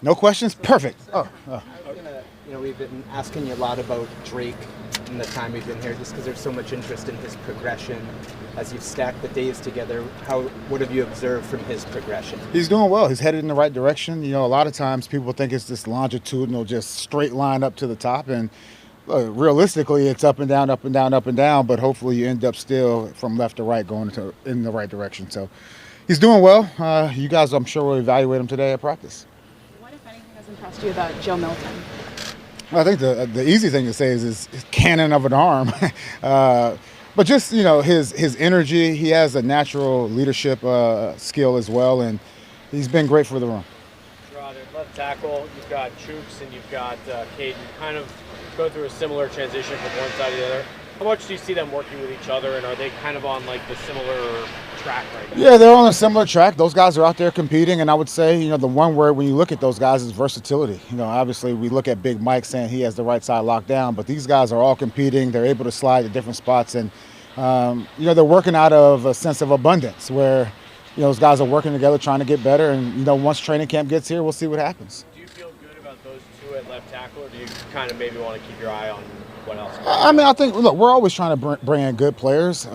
No questions? Perfect. We've been asking you a lot about Drake in the time we've been here, just because there's so much interest in his progression. As you've stacked the days together, what have you observed from his progression? He's doing well. He's headed in the right direction. A lot of times people think it's this longitudinal, just straight line up to the top, and realistically, it's up and down, up and down, up and down. But hopefully, you end up still from left to right, going in the right direction. So, he's doing well. You guys, I'm sure, will evaluate him today at practice. What, if anything, has impressed you about Joe Milton? Well, I think the easy thing to say is his cannon of an arm. But just, his energy, he has a natural leadership skill as well, and he's been great for the room. Jerod, at left tackle, you've got Chooks and you've got Caden, kind of go through a similar transition from one side to the other. How much do you see them working with each other, and are they kind of on like the similar track right now? Yeah, they're on a similar track. Those guys are out there competing, and I would say, the one word when you look at those guys is versatility. Obviously we look at Big Mike saying he has the right side locked down, but these guys are all competing. They're able to slide to different spots, and they're working out of a sense of abundance where, those guys are working together trying to get better, and once training camp gets here, we'll see what happens. Do you feel good about those two at left tackle, or do you kind of maybe want to keep your eye on what else? I think, look, we're always trying to bring in good players.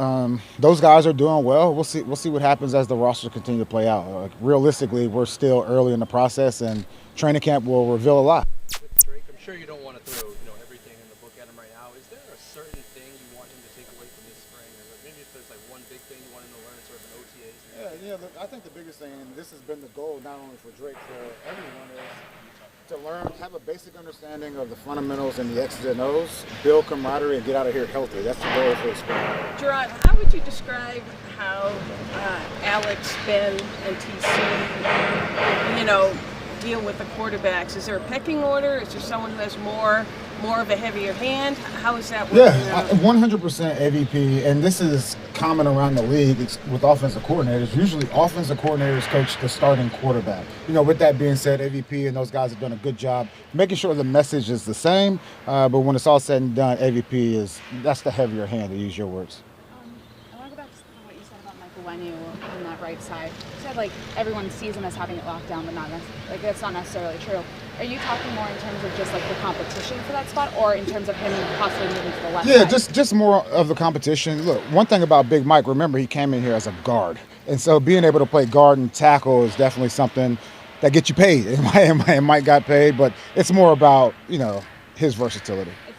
Those guys are doing well. We'll see what happens as the roster continue to play out. Realistically, we're still early in the process, and training camp will reveal a lot. With Drake, I'm sure you don't want to throw everything in the book at him right now. Is there a certain thing you want him to take away from this spring, or maybe if there's like one big thing you want him to learn, sort of an OTAs? I think the biggest thing, and this has been the goal not only for Drake, for everyone, is to learn, have a basic understanding of the fundamentals and the X's and O's, build camaraderie, and get out of here healthy. That's the goal for the spring. Jerod, how would you describe how Alex, Ben, and TC, deal with the quarterbacks? Is there a pecking order? Is there someone who has more of a heavier hand? How is that working out? 100% AVP, and this is common around the league. It's with offensive coordinators. Usually offensive coordinators coach the starting quarterback. With that being said, AVP and those guys have done a good job making sure the message is the same, but when it's all said and done, AVP that's the heavier hand, to use your words. I want to go back to what you said about Michael Wenyu on that right side. You said everyone sees him as having it locked down, but that's not necessarily true. Are you talking more in terms of just the competition for that spot, or in terms of him possibly moving to the left side? Yeah, just more of the competition. Look, one thing about Big Mike, remember he came in here as a guard, and so being able to play guard and tackle is definitely something that gets you paid. And Mike got paid, but it's more about his versatility. Is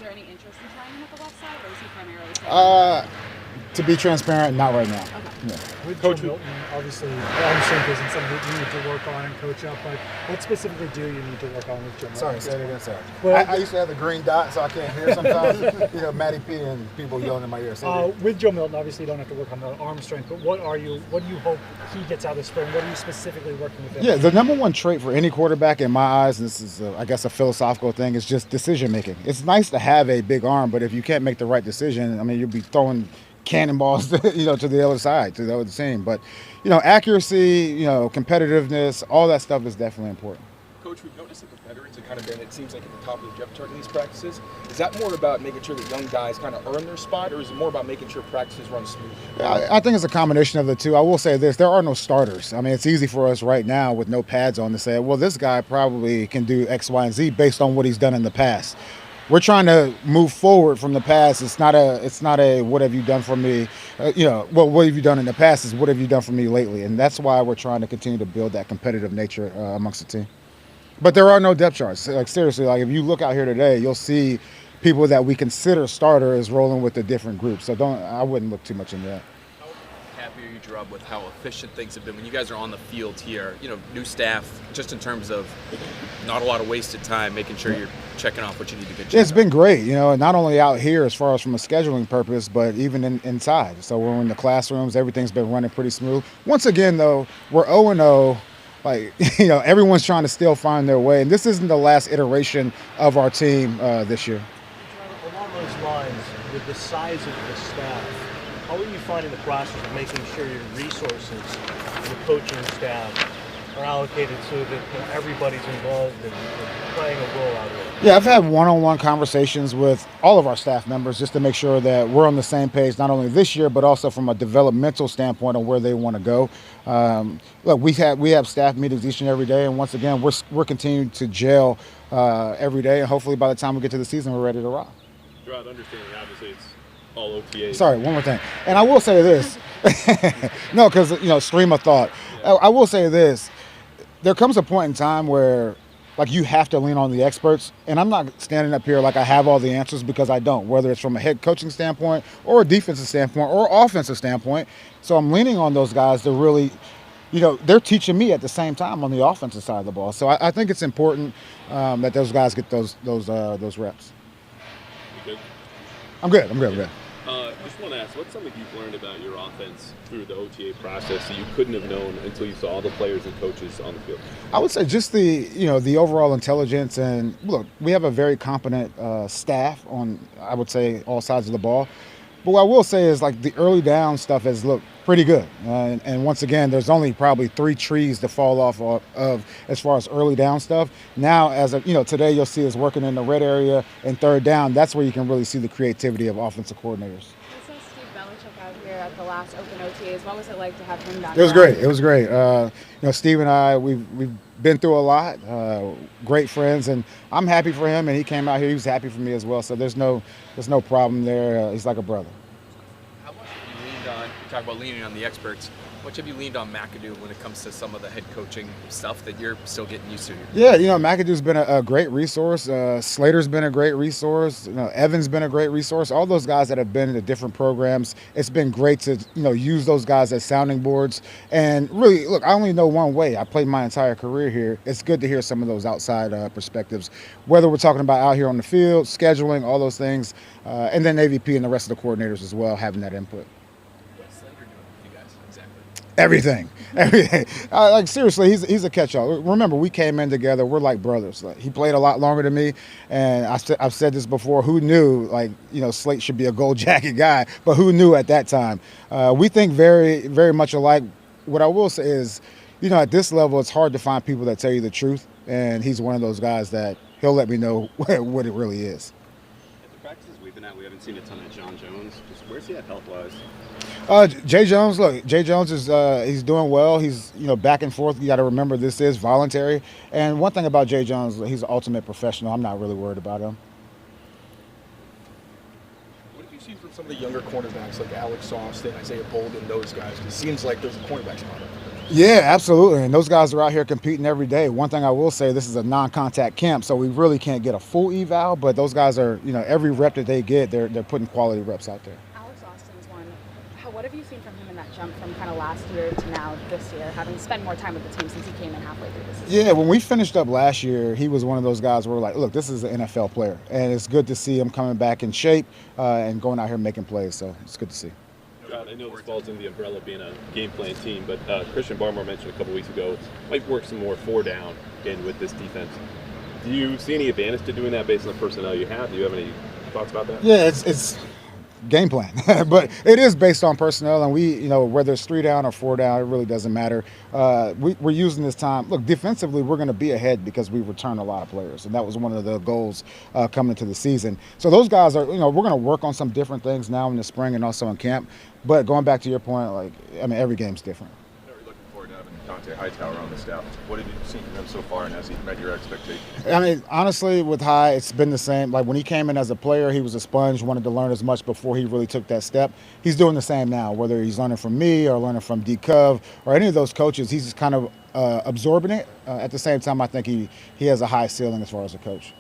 there any interest in trying him at the left side, or is he primarily playing? To be transparent, not right now. Okay. Yeah. With Coach Milton, obviously, arm strength isn't something that you need to work on and coach up, but what specifically do you need to work on with Joe Milton? Sorry, say it again, sorry. Well, I used to have the green dot, so I can't hear sometimes. Matty P and people yelling in my ear. With Joe Milton, obviously, you don't have to work on the arm strength, but what do you hope he gets out of spring? What are you specifically working with him? Yeah, the number one trait for any quarterback in my eyes, and this is, I guess, a philosophical thing, is just decision making. It's nice to have a big arm, but if you can't make the right decision, you'll be throwing cannonballs, to the other side, to the other team. But, accuracy, competitiveness, all that stuff is definitely important. Coach, we've noticed that the veterans have kind of been, it seems like, at the top of the depth chart in these practices. Is that more about making sure that young guys kind of earn their spot, or is it more about making sure practices run smooth? I think it's a combination of the two. I will say this, there are no starters. It's easy for us right now with no pads on to say, well, this guy probably can do X, Y, and Z based on what he's done in the past. We're trying to move forward from the past. It's not a what have you done for me? What have you done in the past is what have you done for me lately? And that's why we're trying to continue to build that competitive nature amongst the team. But there are no depth charts. Seriously, if you look out here today, you'll see people that we consider starters rolling with the different groups. So I wouldn't look too much into that. Happy are you, Jerod, with how efficient things have been when you guys are on the field here? New staff, just in terms of not a lot of wasted time, making sure you're checking off what you need to get. It's been great, not only out here as far as from a scheduling purpose, but even inside. So we're in the classrooms, everything's been running pretty smooth. Once again, though, we're 0-0. Everyone's trying to still find their way, and this isn't the last iteration of our team this year. Along those lines, with the size of the staff, how are you finding the process of making sure your resources, the coaching staff, are allocated so that everybody's involved and playing a role out here? Yeah, I've had one-on-one conversations with all of our staff members just to make sure that we're on the same page, not only this year, but also from a developmental standpoint on where they want to go. Look, we have staff meetings each and every day, and once again, we're continuing to gel every day, and hopefully by the time we get to the season, we're ready to rock. Gerard, understanding obviously it's all OTAs. Sorry, one more thing, and I will say this. No, because stream of thought. I will say this. There comes a point in time where, like, you have to lean on the experts, and I'm not standing up here like I have all the answers, because I don't, whether it's from a head coaching standpoint or a defensive standpoint or offensive standpoint. So I'm leaning on those guys to really, they're teaching me at the same time on the offensive side of the ball. So I think it's important that those guys get those reps. You good? I'm good. Just want to ask, what's something you've learned about your offense through the OTA process that you couldn't have known until you saw all the players and coaches on the field? I would say just the overall intelligence, and look, we have a very competent staff on, I would say, all sides of the ball. But what I will say is, like, the early down stuff has looked pretty good. And once again, there's only probably 3 trees to fall off of as far as early down stuff. Now, today you'll see us working in the red area and third down. That's where you can really see the creativity of offensive coordinators. I saw Steve Belichick out here at the last open OTAs. What was it like to have him back? It was great. Steve and I, we've been through a lot. Great friends, and I'm happy for him. And he came out here; he was happy for me as well. So there's no problem there. He's like a brother. How much have you leaned on? You talk about leaning on the experts. How much have you leaned on McAdoo when it comes to some of the head coaching stuff that you're still getting used to? Yeah, McAdoo's been a great resource. Slater's been a great resource. Evan's been a great resource. All those guys that have been in the different programs, it's been great to use those guys as sounding boards. And really, look, I only know one way. I played my entire career here. It's good to hear some of those outside perspectives, whether we're talking about out here on the field, scheduling, all those things, and then AVP and the rest of the coordinators as well having that input. Everything. Like, seriously, he's a catch-all. Remember, we came in together. We're like brothers. Like, he played a lot longer than me, and I've said this before. Who knew? Slate should be a gold jacket guy, but who knew at that time? We think very, very much alike. What I will say is, at this level, it's hard to find people that tell you the truth, and he's one of those guys that he'll let me know what it really is. At the practices we've been at, we haven't seen a ton of John Jones. Just where's he at health-wise? Jay Jones, Jay Jones is he's doing well. He's back and forth. You got to remember, this is voluntary. And one thing about Jay Jones, he's an ultimate professional. I'm not really worried about him. What have you seen from some of the younger cornerbacks like Alex Austin, Isaiah Bolden, those guys? It seems like there's a cornerback spot. Yeah, absolutely. And those guys are out here competing every day. One thing I will say, this is a non-contact camp, so we really can't get a full eval. But those guys are, every rep that they get, they're putting quality reps out there. What have you seen from him in that jump from kind of last year to now this year, having spent more time with the team since he came in halfway through the season? Yeah, when we finished up last year, he was one of those guys where we're like, look, this is an NFL player. And it's good to see him coming back in shape and going out here making plays. So it's good to see. God, I know this falls in the umbrella of being a game plan team, but Christian Barmore mentioned a couple weeks ago, might work some more 4-down in with this defense. Do you see any advantage to doing that based on the personnel you have? Do you have any thoughts about that? Yeah, it's game plan, but it is based on personnel, and we, whether it's 3-down or 4-down, it really doesn't matter. We're using this time. Look, defensively, we're going to be ahead because we return a lot of players, and that was one of the goals coming into the season. So those guys are, we're going to work on some different things now in the spring and also in camp. But going back to your point, every game's different. Dante Hightower on the staff. What have you seen from him so far, and has he met your expectations? Honestly, with High, it's been the same. Like, when he came in as a player, he was a sponge, wanted to learn as much before he really took that step. He's doing the same now, whether he's learning from me or learning from D-Cove or any of those coaches. He's just kind of absorbing it. At the same time, I think he has a high ceiling as far as a coach.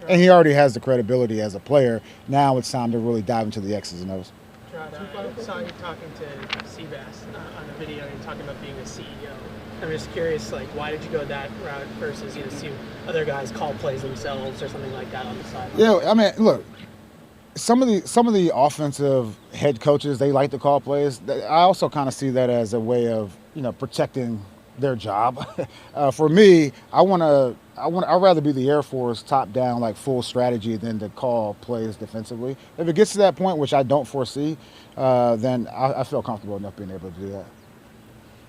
And he already has the credibility as a player. Now it's time to really dive into the X's and O's. I saw you talking to Seabass on the video. You're talking about being a CEO. I'm just curious, why did you go that route versus see other guys call plays themselves or something like that on the side? Yeah, look, some of the offensive head coaches, they like to call plays. I also kind of see that as a way of protecting their job. For me, I'd rather be the Air Force top down, full strategy than to call plays defensively. If it gets to that point, which I don't foresee, then I feel comfortable enough being able to do that.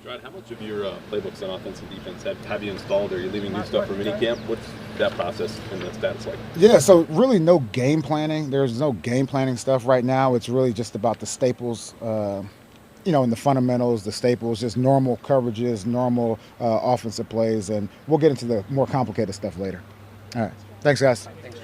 Jerod, how much of your playbooks on offense and defense have you installed? Are you leaving new stuff for minicamp? What's that process and the stats like? Yeah, so really no game planning. There's no game planning stuff right now. It's really just about the staples, and the fundamentals, the staples, just normal coverages, normal offensive plays, and we'll get into the more complicated stuff later. All right. Thanks, guys. Thanks.